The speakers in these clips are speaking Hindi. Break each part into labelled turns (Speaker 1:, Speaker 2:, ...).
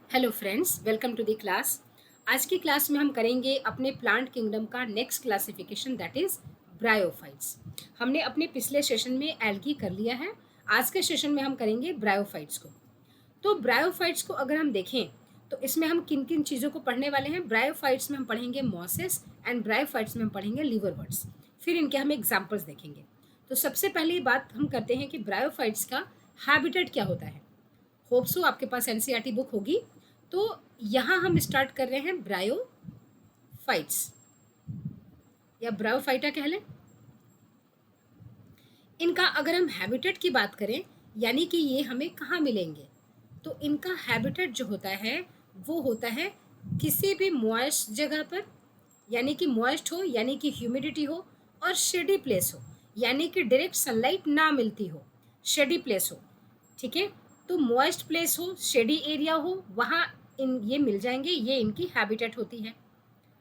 Speaker 1: Hello friends, welcome to the class. आज की क्लास में हम करेंगे अपने प्लांट किंगडम का next classification, that is bryophytes. हमने अपने पिछले सेशन में एल्गी कर लिया है। आज के सेशन में हम करेंगे ब्रायोफाइट्स को। तो ब्रायोफाइट्स को अगर हम देखें तो इसमें हम किन किन चीज़ों को पढ़ने वाले हैं। ब्रायोफाइट्स में हम पढ़ेंगे मॉसेस एंड ब्रायोफाइट्स में हम पढ़ेंगे लिवरवर्ट्स। फिर इनके हम एग्जाम्पल्स देखेंगे। तो सबसे पहली बात हम करते हैं कि ब्रायोफाइट्स का हैबिटेट क्या होता है। होप सो आपके पास एनसीईआरटी बुक होगी। तो यहाँ हम स्टार्ट कर रहे हैं ब्रायोफाइट्स या ब्रायोफाइटा कह लें। इनका अगर हम हैबिटेट की बात करें, यानी कि ये हमें कहाँ मिलेंगे, तो इनका हैबिटेट जो होता है वो होता है किसी भी मॉइस्ट जगह पर, यानी कि मॉइस्ट हो, यानी कि ह्यूमिडिटी हो, और शेडी प्लेस हो, यानी कि डायरेक्ट सनलाइट ना मिलती हो, शेडी प्लेस हो। ठीक है, तो मॉइस्ट प्लेस हो, शेडी एरिया हो, वहाँ ये मिल जाएंगे। ये इनकी हैबिटेट होती है।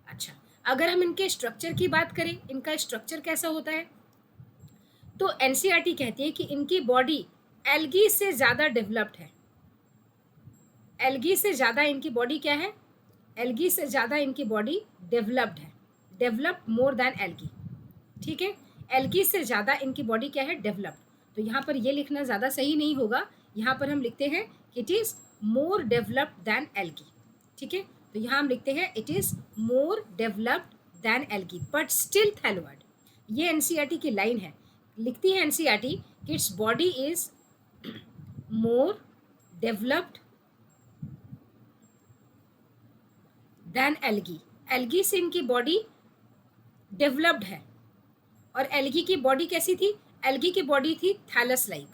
Speaker 1: अच्छा, अगर हम इनके स्ट्रक्चर की बात करें, इनका स्ट्रक्चर कैसा होता है, तो एनसीईआरटी कहती है कि इनकी बॉडी एल्गी से ज़्यादा डेवलप्ड है। एल्गी से ज़्यादा इनकी बॉडी क्या है, एल्गी से ज़्यादा इनकी बॉडी डेवलप्ड है, डेवलप्ड मोर देन एल्गी। ठीक है, एल्गी से ज़्यादा इनकी बॉडी क्या है, डेवलप्ड। तो यहाँ पर ये लिखना ज़्यादा सही नहीं होगा, यहाँ पर हम लिखते हैं it is more developed than algae. ठीक है, तो यहाँ हम लिखते हैं it is more developed than algae but still thalloid. ये एनसीईआरटी की लाइन है, लिखती है एनसीईआरटी कि its body is more developed than algae. Algae से इनकी बॉडी डेवलप्ड है। और एल्गी की बॉडी कैसी थी, एल्गी की बॉडी थी थैलस लाइक,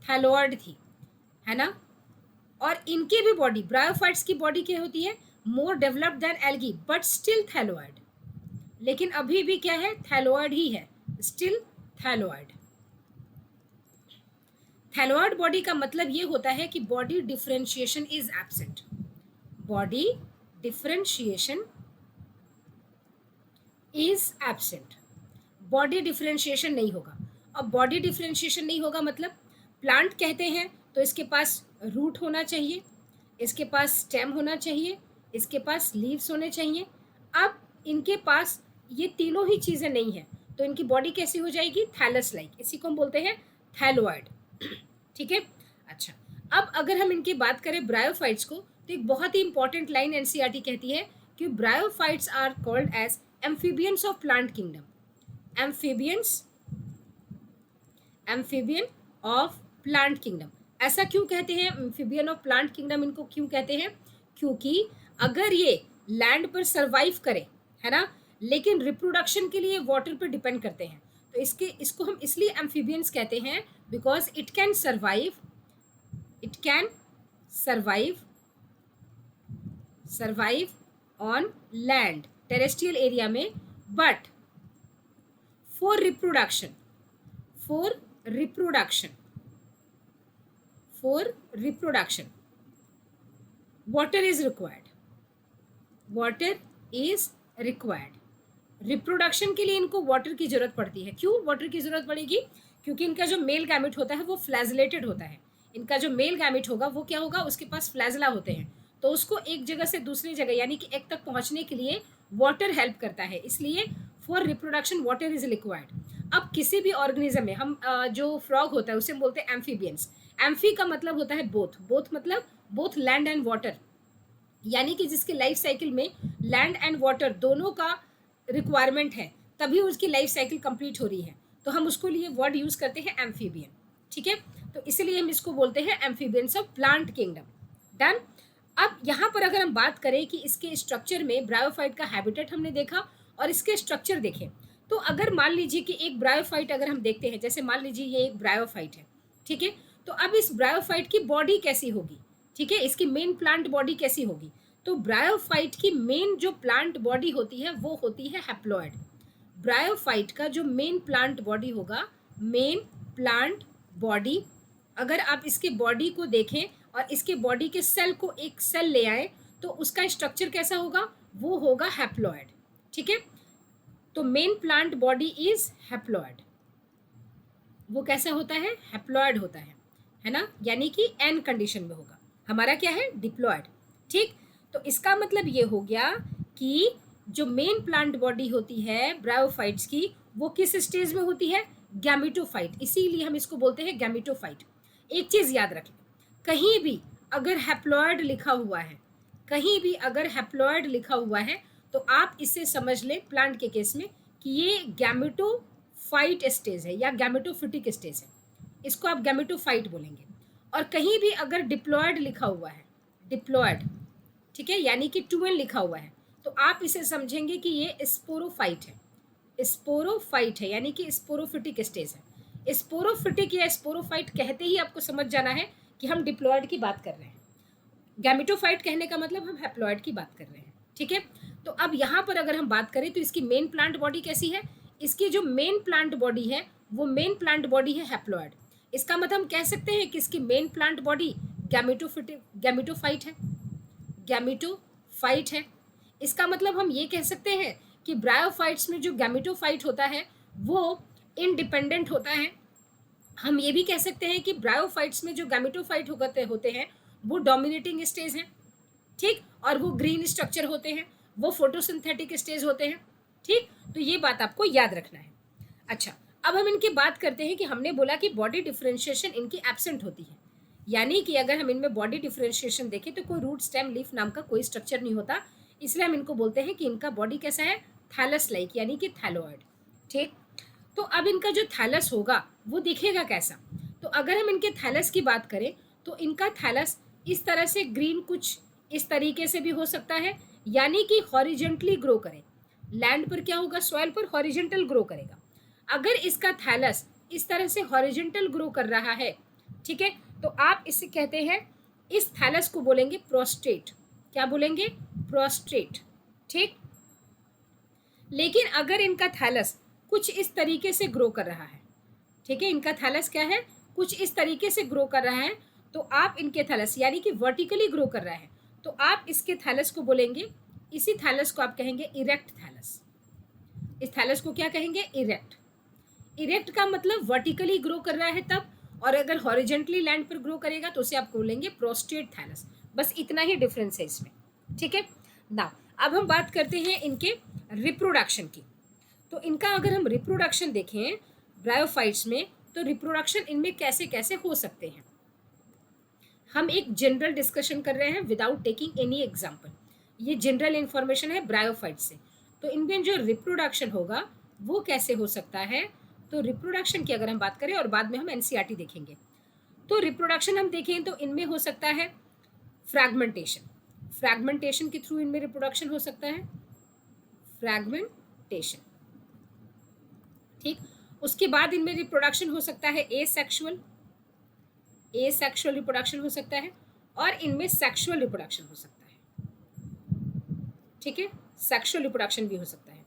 Speaker 1: थैलोइड थी, है ना। और इनकी भी बॉडी, ब्रायोफाइट्स की बॉडी क्या होती है, more developed than algae but still thalloid. लेकिन अभी भी क्या है, थैलोइड ही है, स्टिल थैलोइड। थैलोइड बॉडी का मतलब ये होता है कि body differentiation is absent. Body differentiation is absent, body differentiation नहीं होगा। अब बॉडी डिफरेंशिएशन नहीं होगा मतलब, प्लांट कहते हैं तो इसके पास रूट होना चाहिए, इसके पास स्टेम होना चाहिए, इसके पास लीव्स होने चाहिए। अब इनके पास ये तीनों ही चीज़ें नहीं है, तो इनकी बॉडी कैसी हो जाएगी, थैलस लाइक। इसी को हम बोलते हैं थैलोइड। ठीक है। अच्छा, अब अगर हम इनकी बात करें ब्रायोफाइट्स को, तो एक बहुत ही इंपॉर्टेंट लाइन एनसीईआरटी कहती है कि bryophytes are called as amphibians of plant kingdom. Amphibians, amphibian of plant kingdom. ऐसा क्यों कहते हैं, एम्फीबियन ऑफ प्लांट किंगडम इनको क्यों कहते हैं, क्योंकि अगर ये लैंड पर सरवाइव करे, है ना, लेकिन रिप्रोडक्शन के लिए वाटर पर डिपेंड करते हैं, तो इसको हम इसलिए एम्फीबियंस कहते हैं because it can survive, it can survive survive on land, terrestrial area में, but for reproduction, for reproduction, for reproduction water is required, water is required. Reproduction के लिए इनको वाटर की जरूरत पड़ती है। क्यों वाटर की जरूरत पड़ेगी, क्योंकि इनका जो मेल गैमेट होता है वो फ्लैजलेटेड होता है। इनका जो मेल गैमेट होगा वो क्या होगा, उसके पास फ्लैजला होते हैं, तो उसको एक जगह से दूसरी जगह यानी कि एक तक पहुंचने के लिए वाटर हेल्प करता है, इसलिए for reproduction water is required. अब किसी भी ऑर्गेनिज्म में हम जो फ्रॉग होता है उसे बोलते हैं एम्फीबियंस। एम्फी का मतलब होता है बोथ, बोथ मतलब बोथ लैंड एंड वाटर, यानी कि जिसके लाइफ साइकिल में लैंड एंड वाटर दोनों का रिक्वायरमेंट है, तभी उसकी लाइफ साइकिल कंप्लीट हो रही है, तो हम उसको लिए वर्ड यूज करते हैं एम्फीबियन। ठीक है, तो इसलिए हम इसको बोलते हैं amphibians of plant kingdom. Done. अब यहाँ पर अगर हम बात करें कि इसके स्ट्रक्चर में, ब्रायोफाइट का हैबिटेट हमने देखा और इसके स्ट्रक्चर देखें, तो अगर मान लीजिए कि एक ब्रायोफाइट अगर हम देखते हैं, जैसे मान लीजिए ये एक ब्रायोफाइट है, ठीक है, तो अब इस ब्रायोफाइट की बॉडी कैसी होगी, ठीक है, इसकी मेन प्लांट बॉडी कैसी होगी, तो ब्रायोफाइट की मेन जो प्लांट बॉडी होती है वो होती है हैप्लॉइड। ब्रायोफाइट का जो मेन प्लांट बॉडी होगा, मेन प्लांट बॉडी, अगर आप इसके बॉडी को देखें और इसके बॉडी के सेल को एक सेल ले आए, तो उसका स्ट्रक्चर कैसा होगा, वो होगा हैप्लॉइड। ठीक है, तो main plant body is haploid. वो कैसा होता है, हैप्लॉइड होता है ना, यानी कि एन कंडीशन में होगा। हमारा क्या है, डिप्लॉइड। ठीक, तो इसका मतलब ये हो गया कि जो मेन प्लांट बॉडी होती है ब्रायोफाइट्स की, वो किस स्टेज में होती है? गैमेटोफाइट, इसीलिए हम इसको बोलते हैं गैमेटोफाइट। एक चीज याद रखें, कहीं भी अगर हैप्लॉयड लिखा हुआ है, कहीं भी अगर हैप्लॉयड लिखा हुआ है, तो आप इसे समझ लें प्लांट के केस में कि ये गैमेटोफाइट स्टेज है या गैमेटोफिटिक स्टेज है, इसको आप गैमेटोफाइट बोलेंगे। और कहीं भी अगर डिप्लॉयड लिखा हुआ है, डिप्लॉयड, ठीक है, यानी कि 2n लिखा हुआ है, तो आप इसे समझेंगे कि ये स्पोरोफाइट है, स्पोरोफाइट है, यानी कि स्पोरोफिटिक स्टेज है। स्पोरोफिटिक या स्पोरोफाइट कहते ही आपको समझ जाना है कि हम डिप्लॉयड की बात कर रहे हैं। गैमेटोफाइट कहने का मतलब हम हैप्लॉयड की बात कर रहे हैं, ठीक है। तो अब यहाँ पर अगर हम बात करें तो इसकी मेन प्लांट बॉडी कैसी है? इसकी जो मेन प्लांट बॉडी है वो मेन प्लांट बॉडी है हैप्लॉयड। इसका मतलब हम कह सकते हैं कि इसकी मेन प्लांट बॉडी गैमेटोफाइट है, गैमेटोफाइट है। इसका मतलब हम ये कह सकते हैं कि ब्रायोफाइट्स में जो गैमेटोफाइट होता है वो इंडिपेंडेंट होता है। हम ये भी कह सकते हैं कि ब्रायोफाइट्स में जो गैमेटोफाइट होते हैं वो डोमिनेटिंग स्टेज हैं, ठीक, और वो ग्रीन स्ट्रक्चर होते हैं, वो फोटोसिंथेटिक स्टेज होते हैं, ठीक। तो ये बात आपको याद रखना है। अच्छा, अब हम इनकी बात करते हैं कि हमने बोला कि बॉडी डिफरेंशिएशन इनकी एब्सेंट होती है, यानी कि अगर हम इनमें बॉडी डिफरेंशिएशन देखें तो कोई रूट स्टेम लीफ नाम का कोई स्ट्रक्चर नहीं होता, इसलिए हम इनको बोलते हैं कि इनका बॉडी कैसा है? थैलस लाइक, यानी कि थैलोइड, ठीक। तो अब इनका जो थैलस होगा वो दिखेगा कैसा? तो अगर हम इनके थैलस की बात करें तो इनका थैलस इस तरह से ग्रीन कुछ इस तरीके से भी हो सकता है, यानी कि हॉरिजेंटली ग्रो करे। लैंड पर क्या होगा? सॉइल पर हॉरिजेंटल ग्रो करेगा। अगर इसका थैलस इस तरह से हॉरिजेंटल ग्रो कर रहा है, ठीक है, तो आप इसे कहते हैं, इस थैलस को बोलेंगे प्रोस्टेट। क्या बोलेंगे? प्रोस्टेट, ठीक। लेकिन अगर इनका थैलस कुछ इस तरीके से ग्रो कर रहा है, ठीक है, इनका थैलस क्या है? कुछ इस तरीके से ग्रो कर रहा है, तो आप इनके थैलस यानी कि वर्टिकली ग्रो कर रहा है, तो आप इसके थैलस को बोलेंगे, इसी थैलस को आप कहेंगे इरेक्ट थैलस। इस थैलस को क्या कहेंगे? इरेक्ट। इरेक्ट का मतलब वर्टिकली ग्रो कर रहा है तब, और अगर हॉरिजेंटली लैंड पर ग्रो करेगा तो उसे आप बोलेंगे प्रोस्टेट थैलस। बस इतना ही डिफरेंस है इसमें, ठीक है ना। अब हम बात करते हैं इनके रिप्रोडक्शन की। तो इनका अगर हम रिप्रोडक्शन देखें ब्रायोफाइट्स में, तो रिप्रोडक्शन इनमें कैसे कैसे हो सकते हैं, हम एक जनरल डिस्कशन कर रहे हैं विदाउट टेकिंग एनी एग्जाम्पल। ये जनरल इंफॉर्मेशन है ब्रायोफाइट से। तो इनमें जो रिप्रोडक्शन होगा वो कैसे हो सकता है? तो रिप्रोडक्शन की अगर हम बात करें, और बाद में हम एनसीईआरटी देखेंगे, तो रिप्रोडक्शन हम देखें तो इनमें हो सकता है फ्रैगमेंटेशन। फ्रैगमेंटेशन के थ्रू इनमें रिप्रोडक्शन हो सकता है, फ्रैगमेंटेशन, ठीक। उसके बाद इनमें रिप्रोडक्शन हो सकता है एसेक्सुअल, एसेक्सुअल रिप्रोडक्शन हो सकता है, और इनमें सेक्सुअल रिप्रोडक्शन हो सकता है, ठीक है, सेक्सुअल रिप्रोडक्शन भी हो सकता है।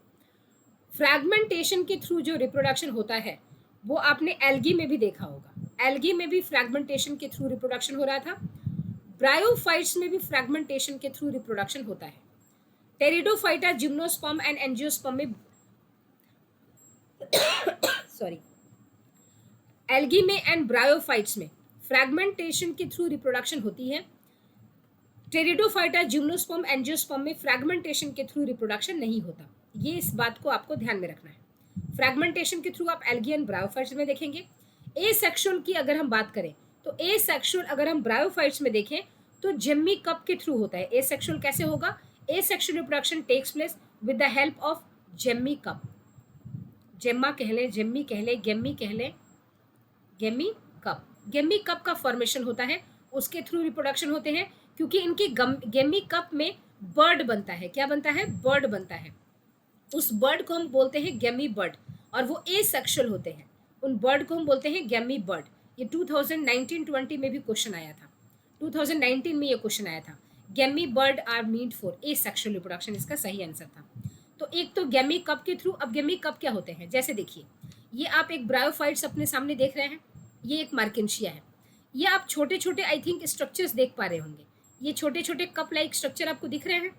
Speaker 1: फ्रैगमेंटेशन के थ्रू जो रिप्रोडक्शन होता है वो आपने एल्गी में भी देखा होगा। एल्गी में भी फ्रैगमेंटेशन के थ्रू रिप्रोडक्शन हो रहा था। ब्रायोफाइट्स में भी फ्रैगमेंटेशन के थ्रू रिप्रोडक्शन होता है। टेरिडोफाइटा, जिम्नोस्पर्म एंड एंजियोस्पर्म में सॉरी, एल्गी में एंड ब्रायोफाइट्स में फ्रैगमेंटेशन के थ्रू रिप्रोडक्शन होती है। टेरिडोफाइटा, जिम्नोस्पर्म, एंजियोस्पर्म में फ्रैगमेंटेशन के थ्रू रिप्रोडक्शन नहीं होता। ये इस बात को आपको ध्यान में रखना है। फ्रैगमेंटेशन के थ्रू आप एल्गी एंड ब्रायोफाइट्स में देखेंगे। एसेक्सुअल की अगर हम बात करें तो एसेक्सुअल अगर हम ब्रायोफाइट्स में देखें तो जेम्मी कप के थ्रू होता है। एसेक्सुअल कैसे होगा? Asexual reproduction takes place with the help of gemmae cup. Gemma कह ले, जेम्मी कह ले, गेम्मी कह ले, गेम्मी कप। गेम्मी कप का फॉर्मेशन होता है, उसके थ्रू रिप्रोडक्शन होते हैं, क्योंकि इनकी गेम्मी कप में बर्ड बनता है। क्या बनता है? बर्ड बनता है। उस बर्ड को हम बोलते हैं गेमी बर्ड, और वो एसेक्सुअल होते हैं। उन बर्ड को हम बोलते हैं गेमी बर्ड। ये 2019-20 में भी क्वेश्चन आया था, 2019 में ये क्वेश्चन आया था। Gemmae bird are meant for asexual reproduction, इसका सही आंसर था। तो एक तो गेमी कप के थ्रू। अब गेमी कप क्या होते हैं? जैसे देखिए, ये आप एक ब्रायोफाइट्स अपने सामने देख रहे हैं, ये एक मार्केंशिया है। ये आप छोटे छोटे आई थिंक स्ट्रक्चर्स देख पा रहे होंगे। ये छोटे छोटे कप लाइक स्ट्रक्चर आपको दिख रहे हैं।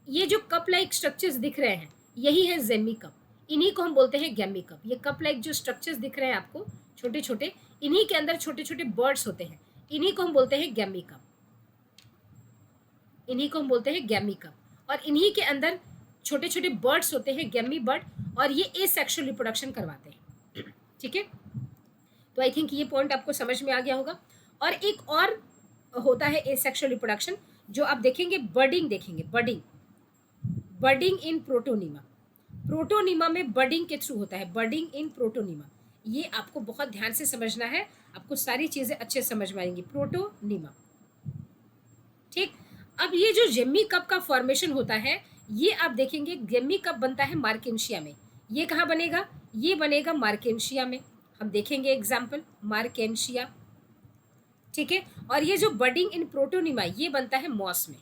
Speaker 1: ये जो कप लाइक स्ट्रक्चर्स दिख रहे हैं यही है जेमी कप, इन्हीं को हम बोलते हैं गेमी कप। ये कप लाइक जो स्ट्रक्चर्स दिख रहे हैं आपको छोटे छोटे, इन्हीं के अंदर छोटे छोटे बर्ड्स होते हैं, इन्हीं को हम बोलते हैं गेमी कप। इन्हीं को हम बोलते हैं गैमी कप। और इन्हीं के अंदर छोटे छोटे बर्ड्स होते हैं, गैमी बर्ड, और ये एसेक्सुअल रिप्रोडक्शन करवाते हैं। ठीक है, तो आई थिंक ये पॉइंट आपको समझ में आ गया होगा। और एक और होता है एसेक्सुअल रिप्रोडक्शन, जो आप देखेंगे बर्डिंग, देखेंगे बर्डिंग, बर्डिंग इन प्रोटोनिमा। प्रोटोनिमा में बर्डिंग के थ्रू होता है, बर्डिंग इन प्रोटोनिमा। ये आपको बहुत ध्यान से समझना है, आपको सारी चीजें अच्छे समझ में आएंगी। प्रोटोनिमा, ठीक। अब ये जो जेमी कप का फॉर्मेशन होता है, ये आप देखेंगे जेमी कप बनता है मार्केंशिया में। ये कहाँ बनेगा? ये बनेगा मार्केंशिया में। हम देखेंगे एग्जाम्पल, मार्केंशिया, ठीक है। और ये जो बर्डिंग इन प्रोटोनिमा, ये बनता है मॉस में,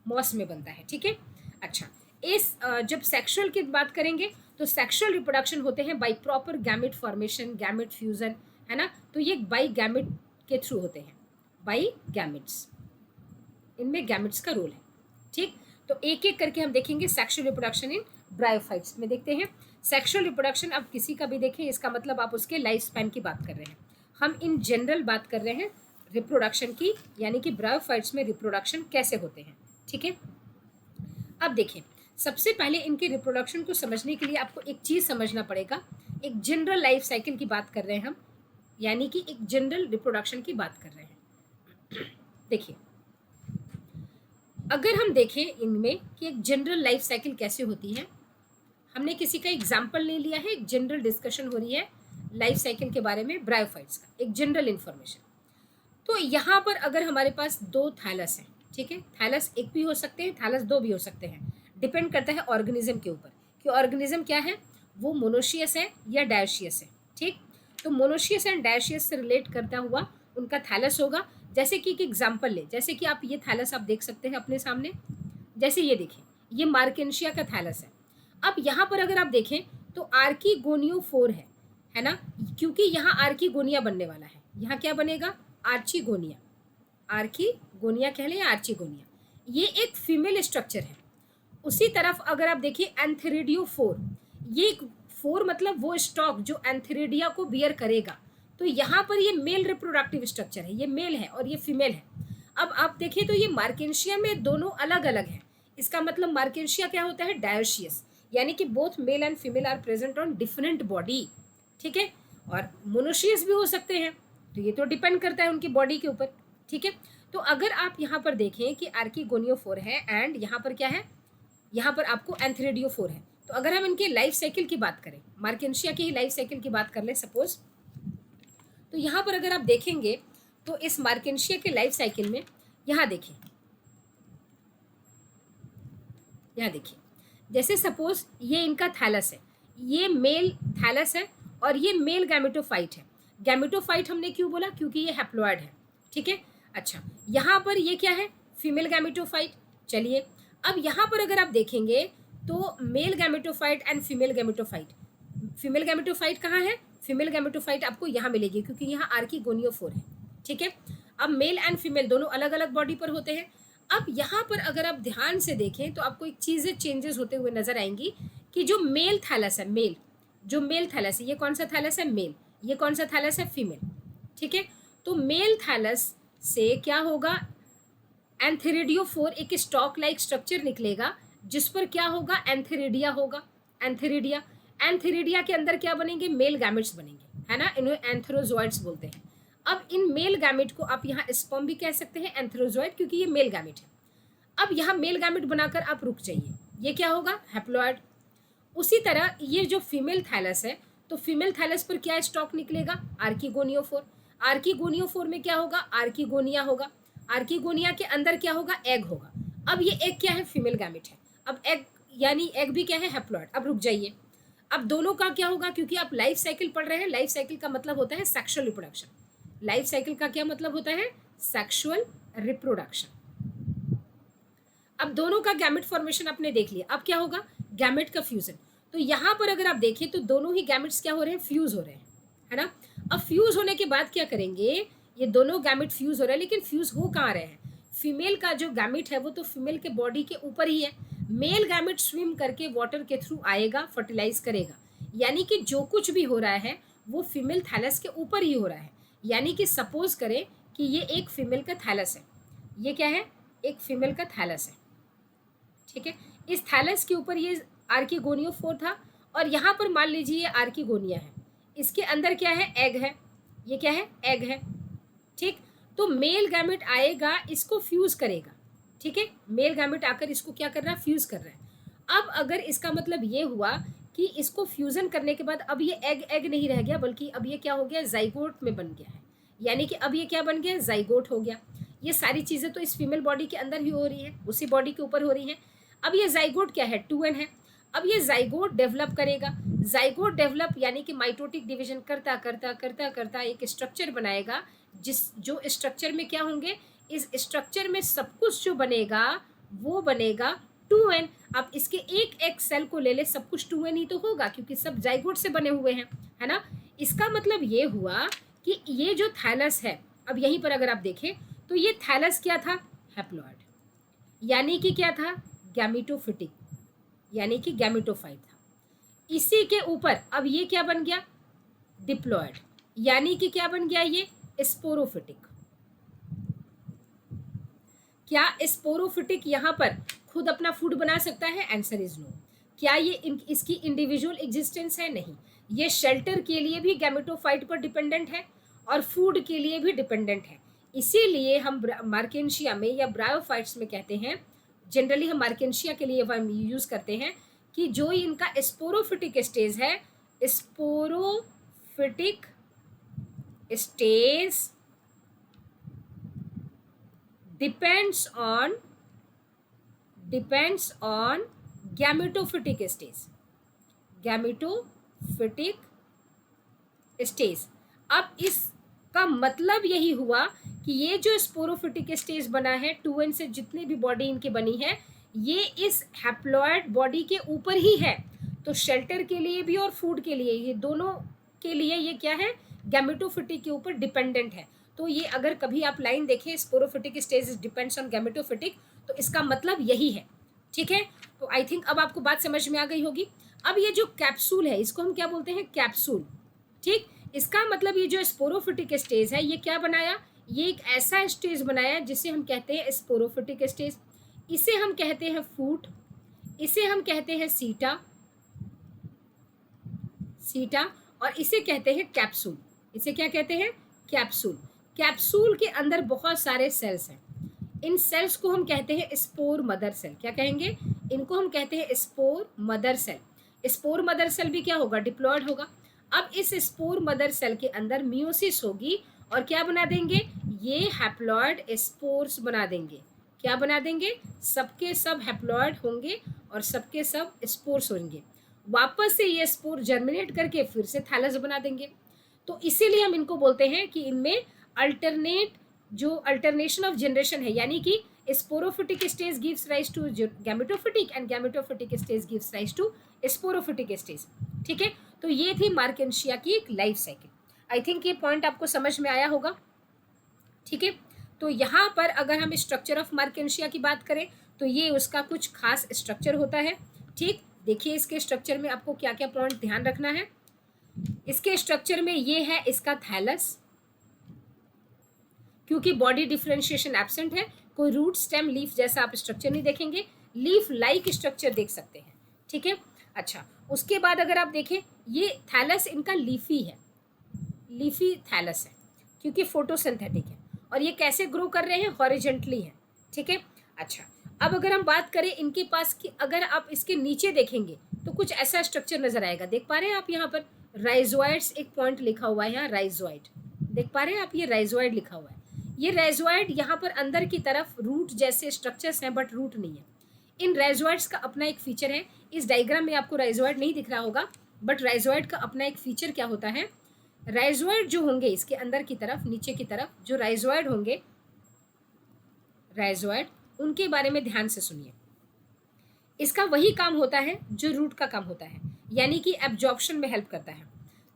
Speaker 1: मॉस में बनता है, ठीक है। अच्छा, इस जब सेक्सुअल की बात करेंगे तो सेक्सुअल रिप्रोडक्शन होते हैं by proper gamete formation, gamete fusion, है ना। तो ये बाय गैमेट के थ्रू होते हैं, बाय गैमेट्स, इनमें गैमेट्स का रोल है, ठीक। तो एक एक करके हम देखेंगे सेक्सुअल रिप्रोडक्शन इन ब्रायोफाइट्स में। देखते हैं सेक्सुअल रिप्रोडक्शन, अब किसी का भी देखें, इसका मतलब आप उसके लाइफ स्पैन की बात कर रहे हैं। हम इन जनरल बात कर रहे हैं रिप्रोडक्शन की, यानी कि ब्रायोफाइट्स में रिप्रोडक्शन कैसे होते हैं, ठीक है। अब देखें, सबसे पहले इनके रिप्रोडक्शन को समझने के लिए आपको एक चीज़ समझना पड़ेगा। एक जनरल लाइफ साइकिल की बात कर रहे हैं हम, यानी कि एक जनरल रिप्रोडक्शन की बात कर रहे हैं। देखिए, अगर हम देखें इनमें कि एक जनरल लाइफ साइकिल कैसे होती है, हमने किसी का एग्जाम्पल नहीं लिया है, एक जनरल डिस्कशन हो रही है लाइफ साइकिल के बारे में, ब्रायोफाइट्स का एक जनरल इंफॉर्मेशन। तो यहाँ पर अगर हमारे पास दो थैलस हैं, ठीक है, थैलस एक भी हो सकते हैं, थैलस दो भी हो सकते हैं, डिपेंड करता है ऑर्गेनिज्म के ऊपर कि ऑर्गेनिज्म क्या है, वो मोनोशियस है या डायोशियस है, ठीक। तो मोनोशियस एंड डायोशियस से रिलेट करता हुआ उनका थैलस होगा। जैसे कि एक एग्जाम्पल ले, जैसे कि आप ये थैलस आप देख सकते हैं अपने सामने, जैसे ये देखें, ये मार्केंशिया का थैलस है। अब यहाँ पर अगर आप देखें तो आर्कीगोनियोफोर है ना, क्योंकि यहाँ आर्कीगोनिया बनने वाला है। यहाँ क्या बनेगा? आर्चीगोनिया, आर्कीगोनिया कह लें या आर्चीगोनिया, ये एक फीमेल स्ट्रक्चर है। उसी तरफ अगर आप देखिए एंथेरिडियोफोर, ये फोर मतलब वो स्टॉक जो एंथेरिडिया को बियर करेगा। तो यहाँ पर ये मेल रिप्रोडक्टिव स्ट्रक्चर है, ये मेल है और ये फीमेल है। अब आप देखिए तो ये मार्केंशिया में दोनों अलग अलग है। इसका मतलब मार्केंशिया क्या होता है? डायोशियस, यानी कि both male and female are present on different body, ठीक है। और मोनोशियस भी हो सकते हैं, तो ये तो डिपेंड करता है उनकी बॉडी के ऊपर, ठीक है। तो अगर आप यहाँ पर देखें कि आर्कीगोनियोफोर है एंड यहाँ पर क्या है, यहाँ पर आपको एंथेरिडियोफोर है। तो अगर हम इनके लाइफ साइकिल की बात करें, मार्केंशिया की ही लाइफ साइकिल की बात कर ले सपोज, तो यहाँ पर अगर आप देखेंगे तो इस मार्केंशिया के लाइफ साइकिल में यहाँ देखिए, यहाँ देखिए, जैसे सपोज ये इनका थैलस है, ये मेल थैलस है और ये मेल गैमेटोफाइट है। गैमेटोफाइट हमने क्यों बोला? क्योंकि ये हैप्लॉइड है, ठीक है। अच्छा, यहाँ पर ये क्या है? Female gametophyte. चलिए, अब यहाँ पर अगर आप देखेंगे तो male gametophyte and female gametophyte, female gametophyte कहाँ है? फीमेल गैमेटोफाइट आपको यहाँ मिलेगी क्योंकि यहाँ आर्कीगोनियोफोर है, ठीक है। अब मेल एंड फीमेल दोनों अलग अलग बॉडी पर होते हैं। अब यहाँ पर अगर आप ध्यान से देखें तो आपको एक चीज़ें चेंजेस होते हुए नजर आएंगी कि जो मेल थैलस है, मेल जो मेल थैलस है, ये कौन सा थैलस है? मेल। ये कौन सा थैलस है? फीमेल, ठीक है। तो मेल थैलस से क्या होगा? एंथेरिडियोफोर एक स्टॉक लाइक स्ट्रक्चर निकलेगा जिस पर क्या होगा? एंथेरिडिया होगा, एंथेरिडिया। एंथेरिडिया के अंदर क्या बनेंगे? मेल गैमेट्स बनेंगे, है ना, इन्हें एंथेरोजोइड्स बोलते हैं। अब इन मेल गैमेट को आप यहाँ स्पर्म भी कह सकते हैं, एंथेरोजोइड, क्योंकि ये मेल गैमेट है। अब यहाँ मेल गैमेट बनाकर आप रुक जाइए, ये क्या होगा? हैप्लॉइड। उसी तरह ये जो फीमेल थैलस है, तो फीमेल थैलस पर क्या स्टॉक निकलेगा? आर्कीगोनियोफोर। आर्कीगोनियोफोर में क्या होगा? आर्कीगोनिया होगा। आर्कीगोनिया के अंदर क्या होगा? एग होगा। अब ये एग क्या है? फीमेल गैमेट है। अब एग यानी एग भी क्या है? हैप्लॉइड। अब रुक जाइए, अब दोनों का क्या होगा? क्योंकि आप लाइफ साइकिल पढ़ रहे हैं, लाइफ साइकिल का मतलब होता है सेक्सुअल रिप्रोडक्शन। लाइफ साइकिल का क्या मतलब होता है? Sexual reproduction. अब दोनों का गैमेट फॉर्मेशन आपने देख लिया, अब क्या होगा? गैमेट का फ्यूजन। तो यहाँ पर अगर आप देखें तो दोनों ही गैमेट्स क्या हो रहे हैं? फ्यूज हो रहे हैं, है ना। अब फ्यूज होने के बाद क्या करेंगे? ये दोनों गैमेट फ्यूज हो रहे हैं, लेकिन फ्यूज हो कहाँ रहे हैं? फीमेल का जो गैमेट है वो तो फीमेल के बॉडी के ऊपर ही है। मेल गैमेट स्विम करके वाटर के थ्रू आएगा, फर्टिलाइज करेगा, यानी कि जो कुछ भी हो रहा है वो फीमेल थैलस के ऊपर ही हो रहा है। यानी कि सपोज करें कि ये एक फीमेल का थैलस है, ये क्या है? एक फीमेल का थैलस है, ठीक है। इस थैलस के ऊपर ये आर्किगोनियोफोर था, और यहाँ पर मान लीजिए ये आर्किगोनिया है, इसके अंदर क्या है, एग है, ये क्या है, एग है, ठीक। तो मेल गैमेट आएगा, इसको फ्यूज करेगा, ठीक है, मेल गैमेट आकर इसको क्या कर रहा है, फ्यूज कर रहा है। अब अगर इसका मतलब ये हुआ कि इसको फ्यूजन करने के बाद अब ये एग एग नहीं रह गया, बल्कि अब ये क्या हो गया, जाइगोट में बन गया है, यानी कि अब ये क्या बन गया, जाइगोट हो गया। ये सारी चीजें तो इस फीमेल बॉडी के अंदर ही हो रही है, उसी बॉडी के ऊपर हो रही है। अब ये जाइगोट क्या है, 2n है। अब ये जाइगोट डेवलप करेगा, जाइगोट डेवलप यानी कि माइटोटिक डिवीजन करता करता करता करता एक स्ट्रक्चर बनाएगा, जो स्ट्रक्चर में क्या होंगे, इस स्ट्रक्चर में सब कुछ जो बनेगा वो बनेगा 2n। अब इसके एक एक सेल को ले ले, सब कुछ 2n ही तो होगा, क्योंकि सब जाइगोट से बने हुए हैं, है ना। इसका मतलब ये हुआ कि ये जो थैलस है, अब यहीं पर अगर आप देखें तो ये थैलस क्या था, हैप्लॉइड, यानी कि क्या था, गैमेटोफिटिक, यानी कि गैमेटोफाइट था। इसी के ऊपर अब ये क्या बन गया, डिप्लॉयड, यानी कि क्या बन गया, ये स्पोरोफिटिक। क्या स्पोरोफिटिक यहाँ पर खुद अपना फूड बना सकता है, आंसर इज नो। क्या ये इसकी इंडिविजुअल एग्जिस्टेंस है, नहीं। ये शेल्टर के लिए भी गैमेटोफाइट पर डिपेंडेंट है और फूड के लिए भी डिपेंडेंट है। इसीलिए हम मार्केंशिया में या ब्रायोफाइट्स में कहते हैं, जनरली हम मार्केंशिया के लिए हम यूज करते हैं कि जो इनका स्पोरोफिटिक स्टेज है, sporophytic stage depends on gametophytic stage, gametophytic stage। अब इसका मतलब यही हुआ कि ये जो स्पोरोफिटिक स्टेज बना है 2n से, जितनी भी बॉडी इनकी बनी है, ये इस हैप्लॉइड बॉडी के ऊपर ही है। तो शेल्टर के लिए भी और फूड के लिए, ये दोनों के लिए ये क्या है, गैमेटोफिटिक के ऊपर डिपेंडेंट है। तो ये अगर कभी आप लाइन देखें, sporophytic stage depends on gametophytic, तो इसका मतलब यही है, ठीक है। तो आई थिंक अब आपको बात समझ में आ गई होगी। अब ये जो कैप्सूल है, इसको हम क्या बोलते हैं, कैप्सूल, ठीक। इसका मतलब ये जो स्पोरोफिटिक स्टेज है, ये क्या बनाया, ये एक ऐसा स्टेज बनाया जिसे हम कहते हैं स्पोरोफिटिक स्टेज। इसे हम कहते हैं फूट, इसे हम कहते हैं सीटा, और इसे कहते हैं कैप्सूल। इसे क्या कहते हैं, कैप्सूल। कैप्सूल के अंदर बहुत सारे सेल्स हैं, इन सेल्स को हम कहते हैं स्पोर मदर सेल। क्या कहेंगे, इनको हम कहते हैं spore mother cell. Spore mother cell भी क्या होगा, डिप्लॉयड होगा। अब इस स्पोर मदर सेल के अंदर मियोसिस होगी, और क्या बना देंगे, ये हैप्लॉयड स्पोर्स बना देंगे। क्या बना देंगे, सबके सब हैप्लॉयड होंगे और सबके सब स्पोर्स होंगे। वापस से ये स्पोर जर्मिनेट करके फिर से थैलस बना देंगे। तो इसीलिए हम इनको बोलते हैं कि इनमें अल्टरनेशन ऑफ जनरेशन है, यानी कि sporophytic stage gives rise to gametophytic and gametophytic stage gives rise to sporophytic stage, ठीक है। तो ये थी मार्केंशिया की एक लाइफ साइकिल। आई थिंक ये पॉइंट आपको समझ में आया होगा, ठीक है। तो यहाँ पर अगर हम स्ट्रक्चर ऑफ मार्केंशिया की बात करें तो ये उसका कुछ खास स्ट्रक्चर होता है, ठीक। देखिए इसके स्ट्रक्चर में आपको क्या क्या पॉइंट ध्यान रखना है। इसके स्ट्रक्चर में ये है इसका थैलस, क्योंकि बॉडी डिफरेंशिएशन एब्सेंट है, कोई रूट स्टेम लीफ जैसा आप स्ट्रक्चर नहीं देखेंगे, लीफ लाइक स्ट्रक्चर देख सकते हैं, ठीक है। अच्छा, उसके बाद अगर आप देखें, ये थैलस इनका लीफी है, लीफी थैलस है, क्योंकि फोटोसिंथेटिक है, और ये कैसे ग्रो कर रहे हैं, हॉरिजेंटली है, ठीक है। अच्छा, अब अगर हम बात करें इनके पास कि अगर आप इसके नीचे देखेंगे तो कुछ ऐसा स्ट्रक्चर नजर आएगा। देख पा रहे हैं आप यहाँ पर राइजोइड्स, एक पॉइंट लिखा हुआ है यहाँ, राइजोइड, देख पा रहे हैं आप, ये राइजोइड लिखा हुआ है। ये राइजोइड यहाँ पर अंदर की तरफ रूट जैसे स्ट्रक्चर्स हैं, बट रूट नहीं है। इन राइजोइड्स का अपना एक फीचर है, इस डायग्राम में आपको राइजोइड नहीं दिख रहा होगा, बट राइजोइड का अपना एक फीचर क्या होता है, राइजोइड जो होंगे इसके अंदर की तरफ, नीचे की तरफ जो राइजोइड होंगे, राइजोइड, उनके बारे में ध्यान से सुनिए। इसका वही काम होता है जो रूट का काम होता है, यानी कि एब्जॉर्प्शन में हेल्प करता है।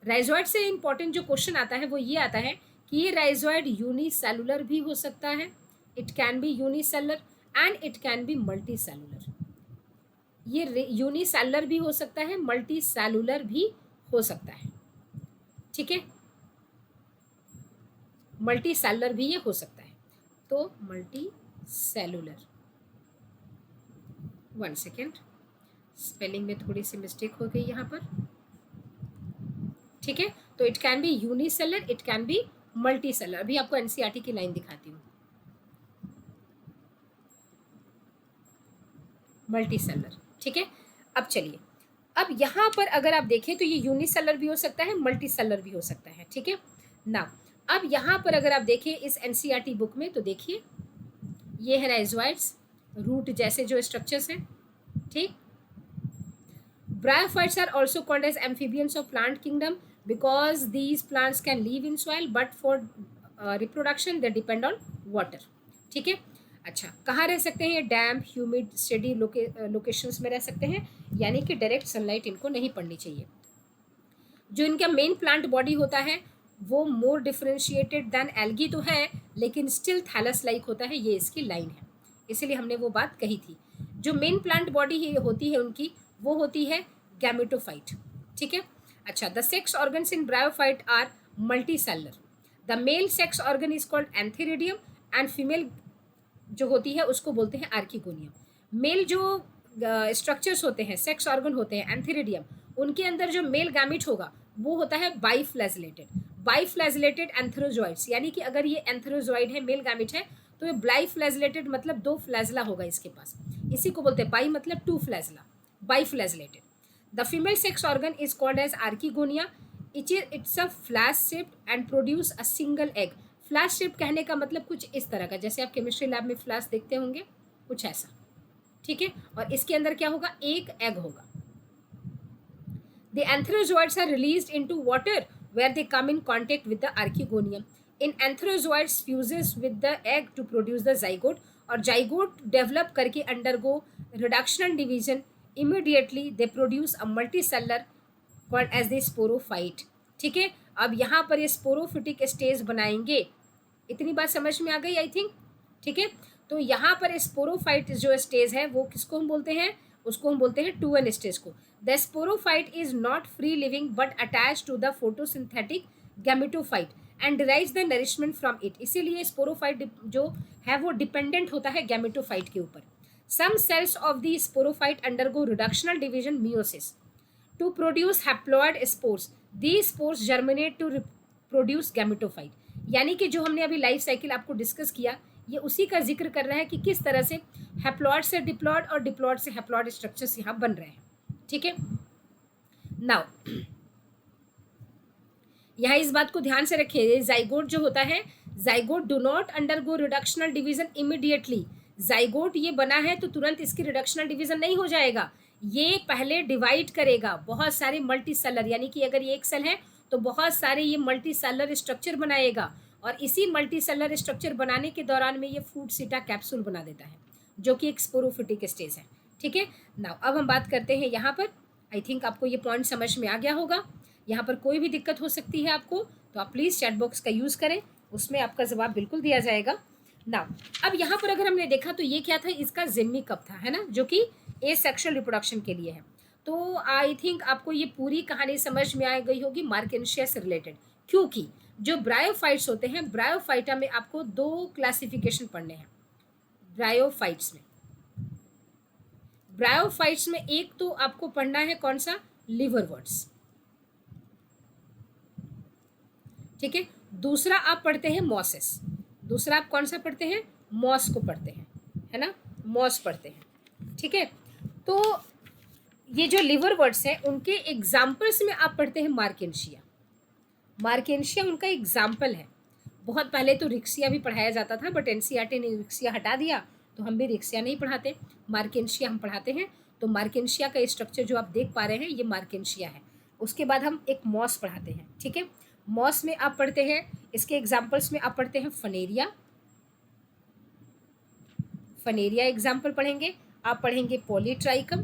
Speaker 1: राइजोइड से इंपॉर्टेंट जो क्वेश्चन आता है वो ये आता है कि ये राइजोइड यूनिसेलुलर भी हो सकता है, it can B unicellular and it can B multi cellular. ये यूनिसेलुलर भी हो सकता है, मल्टी सेलुलर भी हो सकता है, ठीक है, मल्टी सेलुलर भी ये हो सकता है। तो मल्टी सेलुलर। 1 सेकेंड, स्पेलिंग में थोड़ी सी मिस्टेक हो गई यहाँ पर। ठीक है, तो it can B unicellular, it can B multi cellular. अभी आपको एनसीईआरटी की लाइन दिखाती हूँ। मल्टी सेलर, ठीक है। अब चलिए, अब यहाँ पर अगर आप देखें तो ये यूनिसेलर भी हो सकता है, मल्टी सेलर भी हो सकता है, ठीक है ना। अब यहाँ पर अगर आप देखें इस एनसीईआरटी बुक में, तो देखिए ये है राइजोइड्स, रूट जैसे जो स्ट्रक्चर्स हैं, ठीक। Bryophytes are also called as amphibians of plant kingdom because these plants can live in soil, but for reproduction they depend on water. ठीक है। अच्छा, कहाँ रह सकते हैं ये? डैम्प, ह्यूमिड, स्टेडी लोकेशंस में रह सकते हैं, यानी कि डायरेक्ट सनलाइट इनको नहीं पड़नी चाहिए। जो इनका मेन प्लांट बॉडी होता है वो मोर डिफरेंशिएटेड देन एल्गी तो है, लेकिन स्टिल थैलस लाइक होता है, ये इसकी लाइन है, इसीलिए हमने वो बात कही थी। जो मेन प्लांट बॉडी होती है उनकी, वो होती है गैमेटोफाइट, ठीक है। अच्छा, the sex organs in bryophyte are multicellular. The male sex organ is called antheridium and female जो होती है उसको बोलते हैं आर्किगोनियम। मेल जो स्ट्रक्चर्स होते हैं, सेक्स ऑर्गन होते हैं एंथेरिडियम, उनके अंदर जो मेल गैमिट होगा वो होता है बाइफ्लैजिलेटेड। बाइफ्लैजिलेटेड एंथेरोजॉइड्स, यानी कि अगर ये एंथेरोजॉइड है, मेल गैमिट है, तो ये बाइफ्लैजिलेटेड मतलब 2 फ्लैजला होगा इसके पास, इसी को बोलते हैं बाई मतलब 2 flagella, biflagellated. The female sex organ is called as archegonia. It's a flask shaped and produce a single egg. Flask shape कहने का मतलब कुछ इस तरह का, जैसे आप केमिस्ट्री लैब में फ्लैश देखते होंगे, कुछ ऐसा, ठीक है। और इसके अंदर क्या होगा? एक एग होगा। The antherozoids are released into water where they come in contact with the archegonium. In antherozoids fuses with the egg to produce the zygote, और zygote develop करके undergo reductional division. Immediately they produce a multicellular called as the sporophyte. ठीक है, अब यहाँ पर ये स्पोरोफिटिक स्टेज बनाएंगे। इतनी बात समझ में आ गई आई थिंक, ठीक है। तो यहाँ पर स्पोरोफाइट जो स्टेज है वो किसको हम बोलते हैं? उसको हम बोलते हैं 2n स्टेज को। The sporophyte is not free living but attach to the photosynthetic gametophyte and derives the nourishment from it. इसीलिए स्पोरोफाइट जो है वो डिपेंडेंट होता है गैमेटोफाइट के ऊपर। Some cells of the sporophyte undergo reductional division meiosis to produce haploid spores. These spores germinate to produce gametophyte. यानी कि जो हमने अभी लाइफ साइकिल आपको डिस्कस किया, ये उसी का जिक्र कर रहा है कि किस तरह से हैप्लॉइड से डिप्लॉइड और डिप्लॉइड से हैप्लॉइड स्ट्रक्चर्स यहाँ बन रहे हैं, ठीक है। नाउ यहाँ इस बात को ध्यान से रखिए, जाइगोट जो होता है, zygote do not undergo reductional division immediately. Zygote ये बना है तो तुरंत इसकी रिडक्शनल डिवीजन नहीं हो जाएगा, ये पहले डिवाइड करेगा बहुत सारे मल्टी सेलर, यानी कि अगर ये एक सेल है तो बहुत सारे ये मल्टी सेलर स्ट्रक्चर बनाएगा, और इसी मल्टी सेलर स्ट्रक्चर बनाने के दौरान में ये फूड सीटा कैप्सूल बना देता है, जो कि एक स्पोरोफिटिक स्टेज है, ठीक है। नाउ अब हम बात करते हैं यहाँ पर। आई थिंक आपको ये पॉइंट समझ में आ गया होगा। यहाँ पर कोई भी दिक्कत हो सकती है आपको तो आप प्लीज़ चैट बॉक्स का यूज़ करें, उसमें आपका जवाब बिल्कुल दिया जाएगा। नाउ अब यहाँ पर अगर हमने देखा तो ये क्या था, इसका जिम्मी कप था, है ना, जो कि ए सेक्शुअल रिप्रोडक्शन के लिए है। तो आई थिंक आपको ये पूरी कहानी समझ में आ गई होगी मार्केंशिया से रिलेटेड, क्योंकि जो ब्रायोफाइट्स होते हैं, ब्रायोफाइटा में आपको 2 क्लासिफिकेशन पढ़ने हैं। ब्रायोफाइट्स में एक तो आपको पढ़ना है कौन सा? लिवरवर्ट्स, ठीक है। दूसरा आप पढ़ते हैं मॉसेस। दूसरा आप कौन सा पढ़ते हैं? मॉस को पढ़ते हैं, है ना, मॉस पढ़ते हैं, ठीक है। तो ये जो लिवरवर्ट्स हैं उनके एग्जाम्पल्स में आप पढ़ते हैं मार्केंशिया। मार्केंशिया उनका एग्जाम्पल है। बहुत पहले तो रिक्सिया भी पढ़ाया जाता था, बट एनसीईआरटी ने रिक्सिया हटा दिया, तो हम भी रिक्सिया नहीं पढ़ाते, मार्केंशिया हम पढ़ाते हैं। तो मार्केंशिया का स्ट्रक्चर जो आप देख पा रहे हैं ये मार्केंशिया है। उसके बाद हम एक मॉस पढ़ाते हैं, ठीक है। मॉस में आप पढ़ते हैं, इसके एग्जाम्पल्स में आप पढ़ते हैं फनेरिया। फनेरिया एग्जाम्पल पढ़ेंगे, आप पढ़ेंगे पॉलीट्राइकम,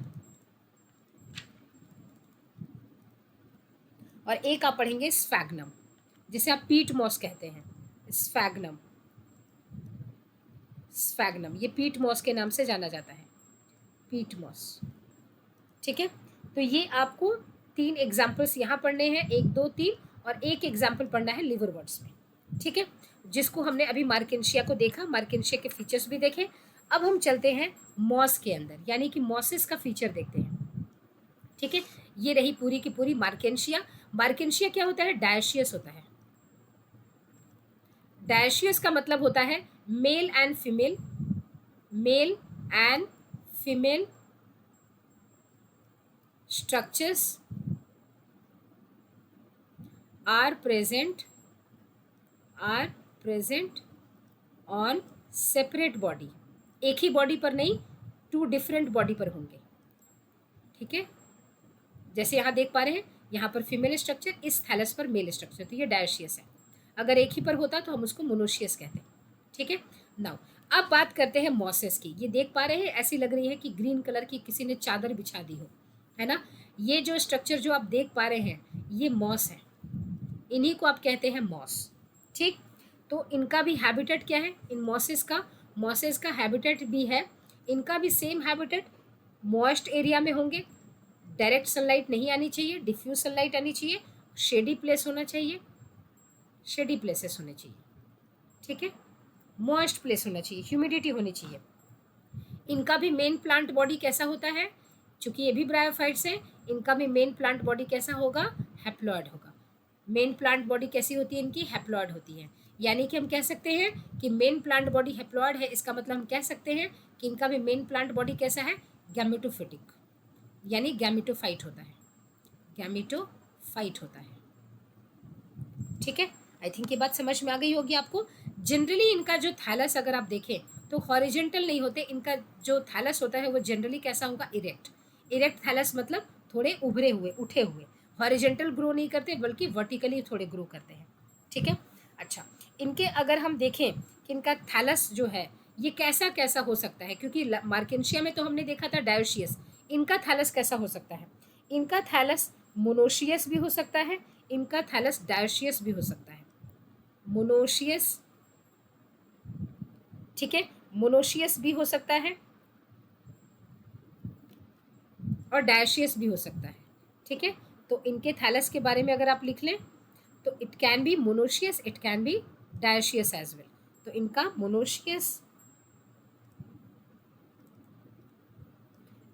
Speaker 1: और एक आप पढ़ेंगे स्फैग्नम, जिसे आप पीट मॉस कहते हैं। स्फैग्नम, स्फैग्नम ये पीट मॉस के नाम से जाना जाता है, पीट मॉस, ठीक है। तो ये आपको 3 एग्जाम्पल्स यहाँ पढ़ने हैं, 1 2 3, और एक एग्जाम्पल पढ़ना है लिवरवर्ट्स में, ठीक है। जिसको हमने अभी मार्केंशिया को देखा, मार्केंशिया के फीचर्स भी देखे। अब हम चलते हैं मॉस के अंदर, यानी कि मॉसेस का फीचर देखते हैं। ठीक है, ये रही पूरी की पूरी मार्केंशिया। मार्केंशिया क्या होता है? डायोशियस होता है। डायोशियस का मतलब होता है mail and female, mail and female structures are present on separate body, एक ही बॉडी पर नहीं, 2 डिफरेंट बॉडी पर होंगे। ठीक है, जैसे यहाँ देख पा रहे हैं, यहाँ पर फीमेल स्ट्रक्चर, इस थैलस पर मेल स्ट्रक्चर, तो ये डायोशियस है। अगर एक ही पर होता तो हम उसको मोनोशियस कहते हैं। ठीक है, नाउ अब बात करते हैं मॉसेस की। ये देख पा रहे हैं, ऐसी लग रही है कि ग्रीन कलर की किसी ने चादर बिछा दी हो, है ना। ये जो स्ट्रक्चर जो आप देख पा रहे हैं, ये मॉस है, इन्हीं को आप कहते हैं मॉस। ठीक, तो इनका भी हैबिटेट क्या है? इन मॉसेस का हैबिटेट भी है, इनका भी सेम हैबिटेट, मॉइस्ट एरिया में होंगे, डायरेक्ट सनलाइट नहीं आनी चाहिए, डिफ्यूज सनलाइट आनी चाहिए, शेडी प्लेस होना चाहिए, शेडी प्लेसेस होने चाहिए। ठीक है, मॉइस्ट प्लेस होना चाहिए, ह्यूमिडिटी होनी चाहिए। इनका भी मेन प्लांट बॉडी कैसा होता है? चूंकि ये भी ब्रायोफाइट्स हैं, इनका भी मेन प्लांट बॉडी कैसा होगा? हैप्लॉइड होगा। मेन प्लांट बॉडी कैसी होती है? इनकी हैप्लॉइड होती है। यानी कि हम कह सकते हैं कि मेन प्लांट बॉडी हैप्लॉइड है, इसका मतलब हम कह सकते हैं कि इनका भी मेन प्लांट बॉडी कैसा है? गैमेटोफिटिक, यानी गैमेटोफाइट होता है, गैमेटोफाइट होता है। ठीक है, आई थिंक ये बात समझ में आ गई होगी आपको। जनरली इनका जो थैलस अगर आप देखें तो हॉरिजेंटल नहीं होते, इनका जो थैलस होता है वो जनरली कैसा होगा? इरेक्ट। इरेक्ट थैलस मतलब थोड़े उभरे हुए, उठे हुए, हॉरिजेंटल ग्रो नहीं करते बल्कि वर्टिकली थोड़े ग्रो करते हैं। ठीक है, अच्छा, इनके अगर हम देखें कि इनका थैलस जो है ये कैसा कैसा हो सकता है, क्योंकि मार्केंशिया में तो हमने देखा था डायोशियस, इनका थैलस कैसा हो सकता है? इनका थैलस मोनोशियस भी हो सकता है, इनका थैलस डायोशियस भी हो सकता है, मोनोशियस। ठीक है, मोनोशियस भी हो सकता है और डायोशियस भी हो सकता है। ठीक है, तो इनके थैलस के बारे में अगर आप लिख लें तो it can be monoecious, it can be dioecious as well. तो इनका मोनोशियस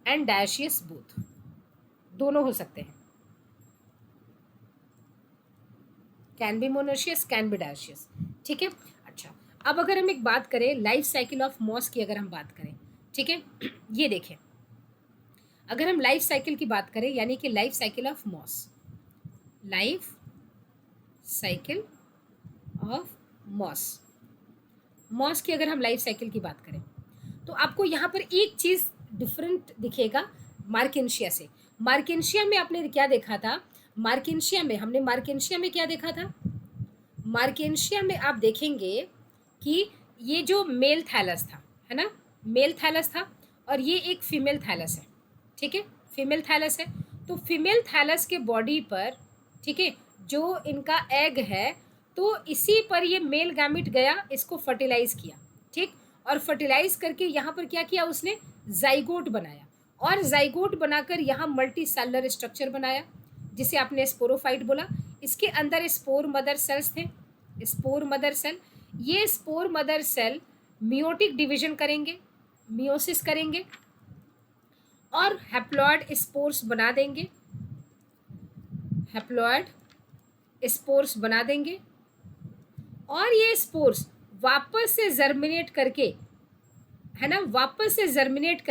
Speaker 1: एंड डायोशियस बोथ, दोनों हो सकते हैं, can be monoecious, can be dioecious. ठीक है, अच्छा, अब अगर हम एक बात करें लाइफ साइकिल ऑफ मॉस की, अगर हम बात करें, ठीक है, ये देखें, अगर हम लाइफ साइकिल की बात करें, यानी कि life cycle of moss, life cycle of moss की अगर हम लाइफ साइकिल की बात करें तो आपको यहाँ पर एक चीज़ डिफरेंट दिखेगा मार्केंशिया से। मार्केंशिया में आपने क्या देखा था? मार्केंशिया में क्या देखा था? मार्केंशिया में आप देखेंगे कि ये जो मेल थैलस था, है ना, मेल थैलस था, और ये एक फीमेल थैलस है। ठीक है, फीमेल थैलस है, तो फीमेल थैलस के बॉडी पर, ठीक है, जो इनका एग है, तो इसी पर ये मेल गैमिट गया, इसको फर्टिलाइज किया। ठीक, और फर्टिलाइज करके यहाँ पर क्या किया उसने? जाइगोट बनाया, और जाइगोट बनाकर यहाँ मल्टी सेलुलर स्ट्रक्चर बनाया, जिसे आपने स्पोरोफाइट बोला। इसके अंदर स्पोर मदर सेल्स थे, स्पोर मदर सेल। ये spore mother cell meiotic division करेंगे, मियोसिस करेंगे, और हैप्लॉइड स्पोर्स बना देंगे, हैप्लॉइड स्पोर्स बना देंगे, और ये स्पोर्स वापस से जर्मिनेट करके, है ना, वापस से जर्मिनेट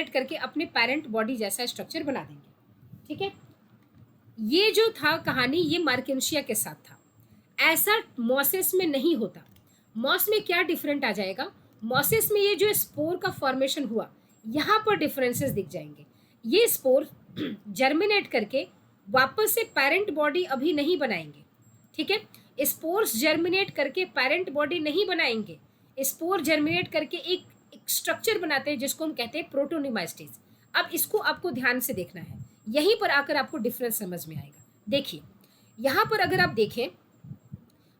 Speaker 1: करके अपने पेरेंट बॉडी जैसा स्ट्रक्चर बना देंगे। ठीक है, ये जो था कहानी, ये मार्केंशिया के साथ था। ऐसा मॉसेस में नहीं होता। मॉस में क्या डिफरेंट आ जाएगा? मॉसेस में ये जो स्पोर का फॉर्मेशन हुआ, यहाँ पर डिफरेंसेस दिख जाएंगे। ये स्पोर जर्मिनेट करके वापस से पेरेंट बॉडी अभी नहीं बनाएंगे। ठीक है, स्पोर्स जर्मिनेट करके पेरेंट बॉडी नहीं बनाएंगे, स्पोर जर्मिनेट करके एक स्ट्रक्चर बनाते हैं जिसको हम कहते हैं प्रोटोनिमास्टेज। अब इसको आपको ध्यान से देखना है, यहीं पर आकर आपको डिफरेंस समझ में आएगा। देखिए, यहाँ पर अगर आप देखें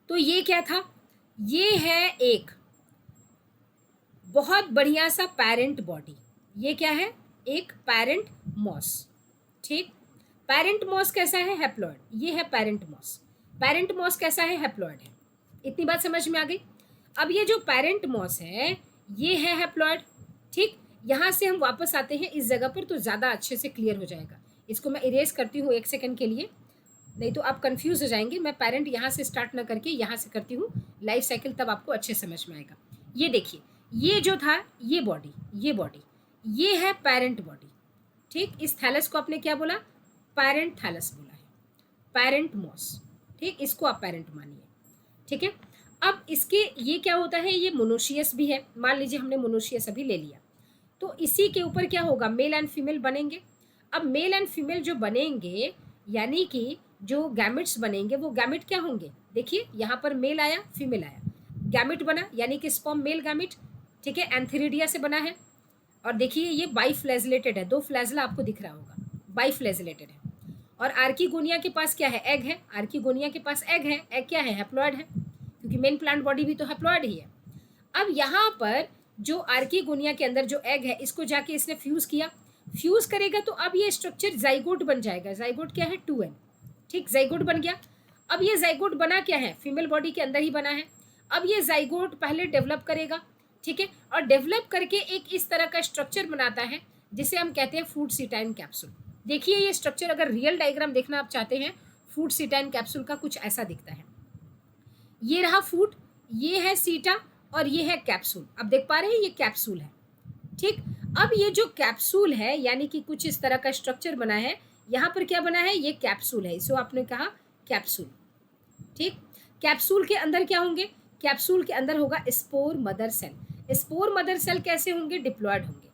Speaker 1: तो ये क्या था? ये है एक बहुत बढ़िया सा पेरेंट बॉडी। ये क्या है? एक पेरेंट मॉस। ठीक, पेरेंट मॉस कैसा है? हैप्लॉइड। ये है पेरेंट मॉस। पेरेंट मॉस कैसा है? हैप्लॉइड है। इतनी बात समझ में आ गई। अब ये जो पेरेंट मॉस है ये है हैप्लॉइड। ठीक, यहाँ से हम वापस आते हैं इस जगह पर तो ज़्यादा अच्छे से क्लियर हो जाएगा। इसको मैं इरेज करती हूँ 1 सेकंड के लिए, नहीं तो आप कंफ्यूज हो जाएंगे। मैं पेरेंट यहाँ से स्टार्ट ना करके यहाँ से करती हूँ लाइफ साइकिल, तब आपको अच्छे समझ में आएगा। ये देखिए, ये जो था ये बॉडी, ये है पेरेंट बॉडी। ठीक, इस थैलस को आपने क्या बोला? पेरेंट थैलस बोला है, पेरेंट मॉस। ठीक, इसको आप पेरेंट मानिए। ठीक है, अब इसके ये क्या होता है? ये मोनोशियस भी है। मान लीजिए हमने मोनोशियस अभी ले लिया, तो इसी के ऊपर क्या होगा? मेल एंड फीमेल बनेंगे। अब मेल एंड फीमेल जो बनेंगे, यानी कि जो गैमेट्स बनेंगे वो गैमेट क्या होंगे? देखिए यहाँ पर मेल आया, फीमेल आया, गैमेट बना, यानी कि स्पर्म मेल गैमेट। ठीक है, एंथेरिडिया से बना है। और देखिए ये बाइफ्लैजिलेटेड है, 2 फ्लैजला आपको दिख रहा होगा, बाइफ्लैजिलेटेड है। और आर्कीगोनिया के पास क्या है? एग है। आर्कीगोनिया के पास एग है। एग क्या है? हैप्लॉइड है, क्योंकि मेन प्लांट बॉडी भी तो हैप्लॉइड ही है। अब यहाँ पर जो आर्कीगोनिया के अंदर जो एग है, इसको जाके इसने फ्यूज किया, फ्यूज करेगा तो अब ये स्ट्रक्चर जाइगोट बन जाएगा। जाइगोट क्या है? 2n। ठीक, जाइगोट बन गया। अब ये जाइगोट बना क्या है? फीमेल बॉडी के अंदर ही बना है। अब ये जाइगोट पहले डेवलप करेगा, ठीक है, और डेवलप करके एक इस तरह का स्ट्रक्चर बनाता है जिसे हम कहते हैं फूड सीटाइन कैप्सूल। देखिए ये स्ट्रक्चर, अगर रियल डायग्राम देखना आप चाहते हैं फूड सीटाइन कैप्सूल का, कुछ ऐसा दिखता है। ये रहा फूड, ये है सीटा और ये है कैप्सूल। अब देख पा रहे हैं ये कैप्सूल है। ठीक, अब ये जो कैप्सूल है यानी कि कुछ इस तरह का स्ट्रक्चर बना है, यहाँ पर क्या बना है? ये कैप्सूल है, इसको आपने कहा कैप्सूल। ठीक, कैप्सूल के अंदर क्या होंगे? कैप्सूल के अंदर होगा spore mother cell. Spore mother cell कैसे होंगे? डिप्लॉयड होंगे।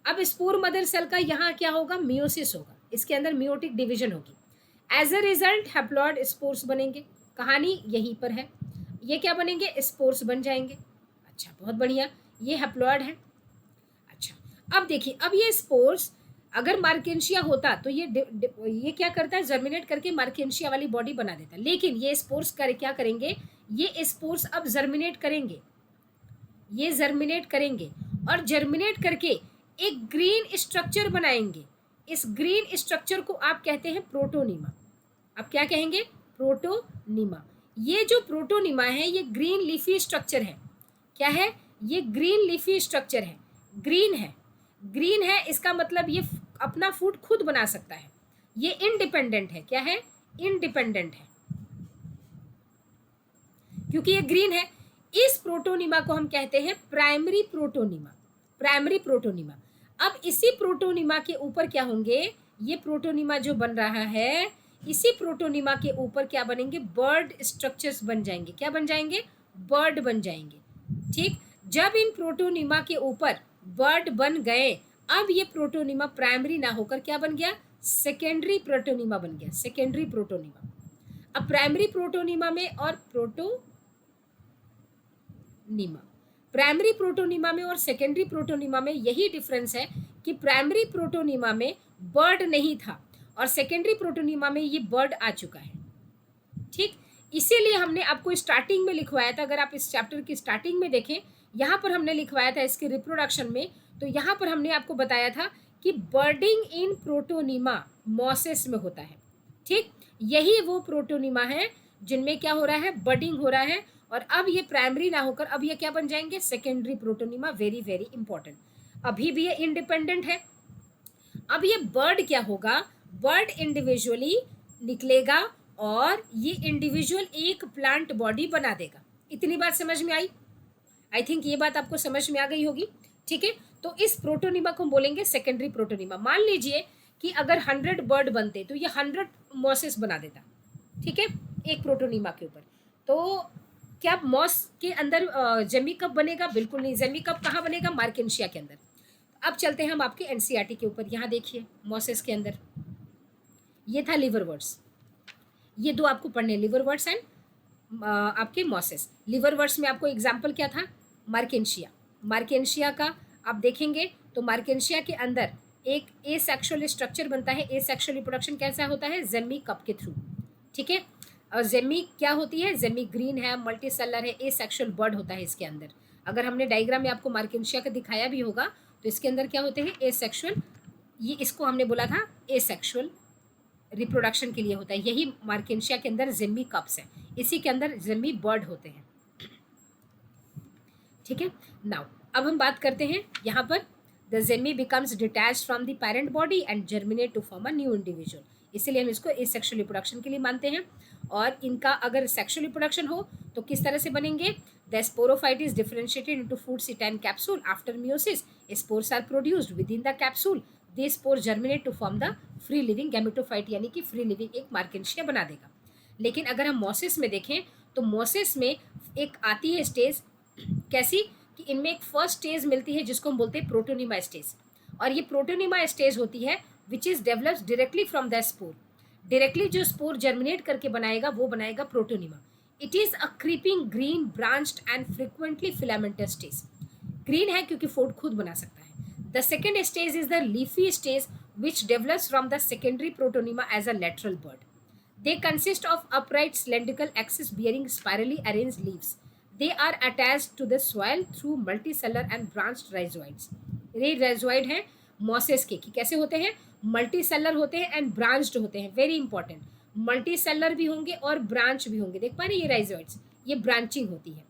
Speaker 1: अब स्पोर मदर सेल का यहाँ क्या होगा? मियोसिस होगा, इसके अंदर मियोटिक डिवीजन होगी। As a result haploid spores बनेंगे। कहानी यहीं पर है। ये क्या बनेंगे? स्पोर्स बन जाएंगे। अच्छा, बहुत बढ़िया, ये हैप्लॉयड है। अच्छा, अब देखिए, अब ये स्पोर्स अगर मार्केंशिया होता तो ये क्या करता है? जर्मिनेट करके मार्केंशिया वाली बॉडी बना देता, लेकिन ये स्पोर्स क्या करेंगे? ये स्पोर्स अब जर्मिनेट करेंगे, ये जर्मिनेट करेंगे और जर्मिनेट करके एक ग्रीन स्ट्रक्चर बनाएंगे। इस ग्रीन स्ट्रक्चर को आप कहते हैं प्रोटोनिमा। आप क्या कहेंगे? प्रोटोनिमा। ये जो प्रोटोनिमा है ये ग्रीन लीफी स्ट्रक्चर है। क्या है? ये ग्रीन लीफी स्ट्रक्चर है, ग्रीन है। ग्रीन है इसका मतलब ये अपना फूड खुद बना सकता है, ये इंडिपेंडेंट है। क्या है? इंडिपेंडेंट है, क्योंकि ये ग्रीन है। इस प्रोटोनिमा को हम कहते हैं प्राइमरी प्रोटोनिमा। Primary protonema. अब इसी प्रोटोनिमा के ऊपर क्या होंगे? ये प्रोटोनिमा जो बन रहा है, इसी प्रोटोनिमा के ऊपर क्या बनेंगे? बर्ड स्ट्रक्चर्स बन जाएंगे। क्या बन जाएंगे? बर्ड बन जाएंगे। ठीक, जब इन प्रोटोनिमा के ऊपर बर्ड बन गए, अब ये प्रोटोनिमा प्राइमरी ना होकर क्या बन गया? सेकेंडरी प्रोटोनिमा बन गया। Secondary protonema. अब प्राइमरी प्रोटोनिमा में और प्रोटोनिमा, प्राइमरी प्रोटोनिमा में और सेकेंडरी प्रोटोनिमा में यही डिफरेंस है कि प्राइमरी प्रोटोनिमा में बर्ड नहीं था और सेकेंडरी प्रोटोनिमा में ये बर्ड आ चुका है। ठीक, इसीलिए हमने आपको स्टार्टिंग में लिखवाया था। अगर आप इस चैप्टर की स्टार्टिंग में देखें, यहाँ पर हमने लिखवाया था इसके रिप्रोडक्शन में, तो यहाँ पर हमने आपको बताया था कि बर्डिंग इन प्रोटोनिमा मॉसेस में होता है। ठीक, यही वो प्रोटोनिमा है जिनमें क्या हो रहा है? बर्डिंग हो रहा है। और अब ये प्राइमरी ना होकर अब ये क्या बन जाएंगे? Secondary protonema. Very very important. अभी भी ये इंडिपेंडेंट है। अब ये बर्ड क्या होगा? बर्ड इंडिविजुअली निकलेगा और ये इंडिविजुअल एक प्लांट बॉडी बना देगा। इतनी बात समझ में आई? आई थिंक ये बात आपको समझ में आ गई होगी। ठीक है, तो इस प्रोटोनिमा को हम बोलेंगे सेकेंडरी प्रोटोनिमा। मान लीजिए कि अगर 100 बर्ड बनते तो ये 100 मॉसेस बना देता। ठीक है, एक प्रोटोनिमा के ऊपर। तो क्या मॉस के अंदर जेमी कप बनेगा? बिल्कुल नहीं। जेमी कप कहाँ बनेगा? मार्केंशिया के अंदर। अब चलते हैं हम आपके एनसीईआरटी के ऊपर। यहाँ देखिए मॉसेस के अंदर ये था लिवरवर्ट्स। ये 2 आपको पढ़ने, लिवरवर्ट्स एंड आपके मॉसेस। लिवरवर्ट्स में आपको एग्जाम्पल क्या था? मार्केंशिया। मार्केंशिया का आप देखेंगे तो मार्केंशिया के अंदर एक एसेक्सुअल स्ट्रक्चर बनता है। एसेक्सुअल रिप्रोडक्शन कैसा होता है? जेमी कप के थ्रू। ठीक है, और जेमी क्या होती है? जेमी ग्रीन है, मल्टी सेलर है, एसेक्सुअल बर्ड होता है इसके अंदर। अगर हमने डायग्राम में आपको मार्केंशिया का दिखाया भी होगा तो इसके अंदर क्या होते हैं? एसेक्सुअल। ये इसको हमने बोला था एसेक्सुअल रिप्रोडक्शन के लिए होता है। यही मार्केंशिया के अंदर जिम्मी कप्स है, इसी के अंदर जिम्मी बर्ड होते हैं। ठीक है, नाउ अब हम बात करते हैं यहाँ पर the gemmae becomes detach from the parent body and germinate to form a new individual. इसीलिए हम इसको एसेक्सुअल रिप्रोडक्शन के लिए मानते हैं। और इनका अगर सेक्सुअल रिप्रोडक्शन हो तो किस तरह से बनेंगे? The sporophyte is differentiated into foot seta and capsule after meiosis, spores are produced within the capsule, they spore germinate to form the free living gametophyte, यानी कि फ्री लिविंग एक मार्केंशिया बना देगा। लेकिन अगर हम मोसिस में देखें तो मोसिस में एक आती है स्टेज, कैसी कि इनमें एक फर्स्ट स्टेज मिलती है जिसको हम बोलते हैं प्रोटोनिमा स्टेज, और ये प्रोटोनिमा स्टेज होती है which is developed directly from the spore. Directly जो स्पोर जर्मिनेट करके बनाएगा वो बनाएगा protonema. It is a creeping green branched and frequently filamentous stage. Green है क्योंकि फूड खुद बना सकता है। The second stage is the leafy stage which develops from the secondary protonema as a lateral bud. They consist of upright cylindrical axis bearing spirally arranged leaves. They are attached to the soil through multicellular and branched rhizoids. ये rhizoid है मॉसेस के, कि कैसे होते हैं? मल्टीसेलर होते हैं एंड ब्रांच्ड होते हैं। वेरी इंपॉर्टेंट, मल्टीसेलर भी होंगे और ब्रांच भी होंगे। देख पा रहे हैं ये राइजोइड्स, ये ब्रांचिंग होती है।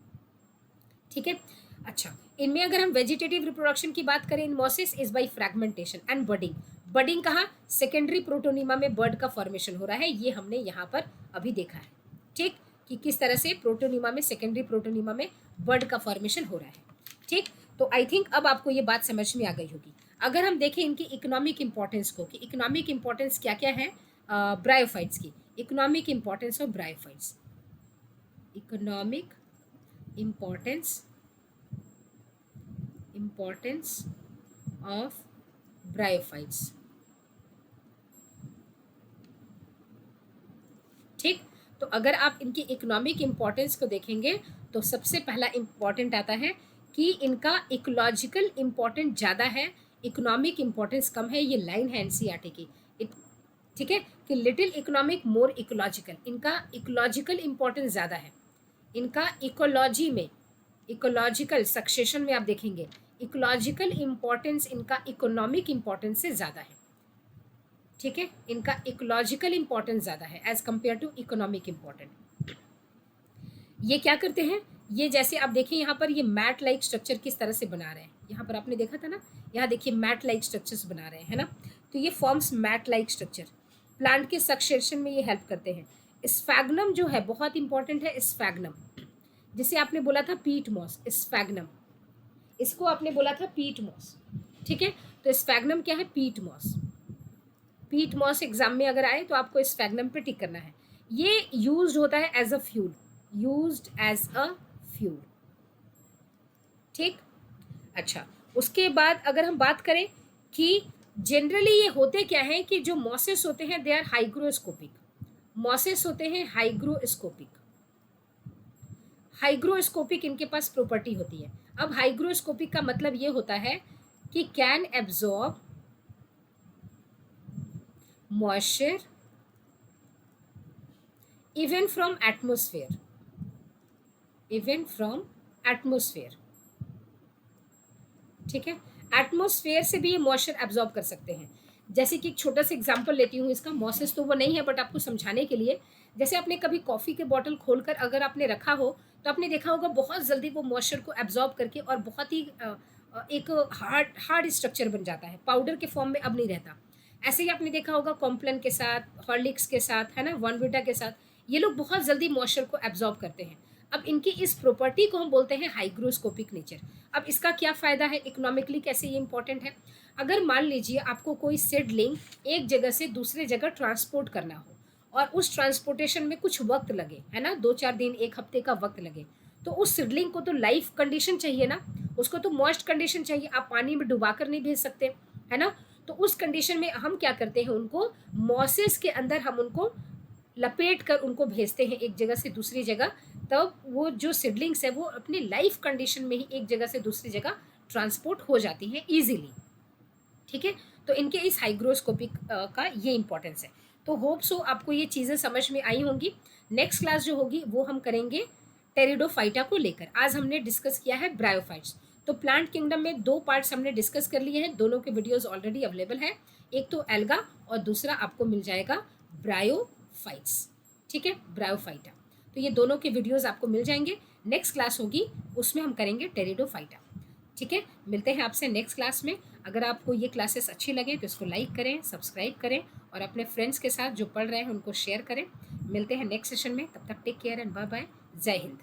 Speaker 1: ठीक है, अच्छा इनमें अगर हम वेजिटेटिव रिप्रोडक्शन की बात करें in mosses is by fragmentation and budding. Budding कहाँ? सेकेंडरी प्रोटोनिमा में बर्ड का फॉर्मेशन हो रहा है, ये हमने यहाँ पर अभी देखा है। ठीक, कि किस तरह से प्रोटोनिमा में, सेकेंडरी प्रोटोनिमा में बर्ड का फॉर्मेशन हो रहा है। ठीक, तो आई थिंक अब आपको ये बात समझ में आ गई होगी। अगर हम देखें इनकी इकोनॉमिक इंपॉर्टेंस को, कि इकोनॉमिक इंपॉर्टेंस क्या क्या है ब्रायोफाइट्स की, economic importance of bryophytes, economic importance of bryophytes. ठीक, तो अगर आप इनकी इकोनॉमिक इंपॉर्टेंस को देखेंगे तो सबसे पहला इंपॉर्टेंट आता है कि इनका इकोलॉजिकल इंपॉर्टेंस ज़्यादा है, इकोनॉमिक इंपॉर्टेंस कम है। ये लाइन है एनसीईआरटी की। ठीक है, कि लिटिल इकोनॉमिक मोर इकोलॉजिकल, इनका इकोलॉजिकल इंपॉर्टेंस ज़्यादा है। इनका इकोलॉजी में, इकोलॉजिकल सक्सेशन में आप देखेंगे इकोलॉजिकल इंपॉर्टेंस इनका इकोनॉमिक इंपॉर्टेंस से ज़्यादा है। ठीक है, इनका इकोलॉजिकल इंपॉर्टेंस ज़्यादा है as compare to economic important. ये क्या करते हैं? ये जैसे आप देखिए यहाँ पर ये मैट लाइक स्ट्रक्चर किस तरह से बना रहे हैं, यहाँ पर आपने देखा था ना, यहाँ देखिए मैट लाइक स्ट्रक्चर्स बना रहे हैं, है ना। तो ये forms mat like structure, plant के सक्सेशन में ये हेल्प करते हैं। स्फैग्नम जो है बहुत इंपॉर्टेंट है, स्फैग्नम जिसे आपने बोला था पीट मॉस, स्फैग्नम, इसको आपने बोला था पीट मॉस। ठीक है, तो स्फैग्नम क्या है? पीट मॉस। पीट मॉस एग्जाम में अगर आए तो आपको स्फैग्नम पे टिक करना है। ये यूज्ड होता है as a fuel, used as a fuel. ठीक, अच्छा उसके बाद अगर हम बात करें कि जनरली ये होते क्या है कि जो मॉसेस होते हैं दे आर हाइग्रोस्कोपिक, मॉसेस होते हैं हाइग्रोस्कोपिक। हाइग्रोस्कोपिक इनके पास प्रॉपर्टी होती है। अब हाइग्रोस्कोपिक का मतलब ये होता है कि can absorb moisture even from atmosphere, even from atmosphere. ठीक है, एटमोस्फेयर से भी ये मॉइस्चर एब्जॉर्ब कर सकते हैं। जैसे कि एक छोटा सा एग्जांपल लेती हूँ इसका, मॉसेस तो वो नहीं है बट आपको समझाने के लिए, जैसे आपने कभी कॉफ़ी के बॉटल खोलकर अगर आपने रखा हो तो आपने देखा होगा बहुत जल्दी वो मॉइस्चर को एब्जॉर्ब करके और बहुत ही एक हार्ड स्ट्रक्चर बन जाता है, पाउडर के फॉर्म में अब नहीं रहता। ऐसे ही आपने देखा होगा कॉम्प्लान के साथ, हॉर्लिक्स के साथ, है ना, वनविटा के साथ, ये लोग बहुत जल्दी मॉइस्चर को एब्जॉर्ब करते हैं। अब इनकी इस प्रॉपर्टी को हम बोलते हैं हाइग्रोस्कोपिक नेचर। अब इसका क्या फ़ायदा है, इकोनॉमिकली कैसे ये इंपॉर्टेंट है? अगर मान लीजिए आपको कोई सीडलिंग एक जगह से दूसरे जगह ट्रांसपोर्ट करना हो और उस ट्रांसपोर्टेशन में कुछ वक्त लगे, है ना, 2-4 दिन 1 हफ्ते का वक्त लगे, तो उस सीडलिंग को तो लाइफ कंडीशन चाहिए ना, उसको तो मॉइस्ट कंडीशन चाहिए, आप पानी में डुबा कर नहीं भेज सकते, है ना। तो उस कंडीशन में हम क्या करते हैं, उनको मॉसेस के अंदर हम उनको लपेट कर उनको भेजते हैं एक जगह से दूसरी जगह, तब वो जो सीडलिंग्स है वो अपनी लाइफ कंडीशन में ही एक जगह से दूसरी जगह ट्रांसपोर्ट हो जाती हैं ईजिली। ठीक है, तो इनके इस हाइग्रोस्कोपिक का ये इंपॉर्टेंस है। तो होप सो आपको ये चीज़ें समझ में आई होंगी। नेक्स्ट क्लास जो होगी वो हम करेंगे टेरिडोफाइटा को लेकर। आज हमने डिस्कस किया है ब्रायोफाइट्स। तो प्लांट किंगडम में 2 पार्ट्स हमने डिस्कस कर लिए हैं, दोनों के वीडियोज़ ऑलरेडी अवेलेबल है। एक तो एल्गा और दूसरा आपको मिल जाएगा ब्रायोफाइट्स, ठीक है, ब्रायोफाइटा। तो ये दोनों के वीडियोस आपको मिल जाएंगे। नेक्स्ट क्लास होगी उसमें हम करेंगे टेरिडोफाइटा, ठीक है। मिलते हैं आपसे नेक्स्ट क्लास में। अगर आपको ये क्लासेस अच्छी लगे तो इसको लाइक करें, सब्सक्राइब करें और अपने फ्रेंड्स के साथ जो पढ़ रहे हैं उनको शेयर करें। मिलते हैं नेक्स्ट सेशन में, तब तक take care and bye bye. जय हिंद।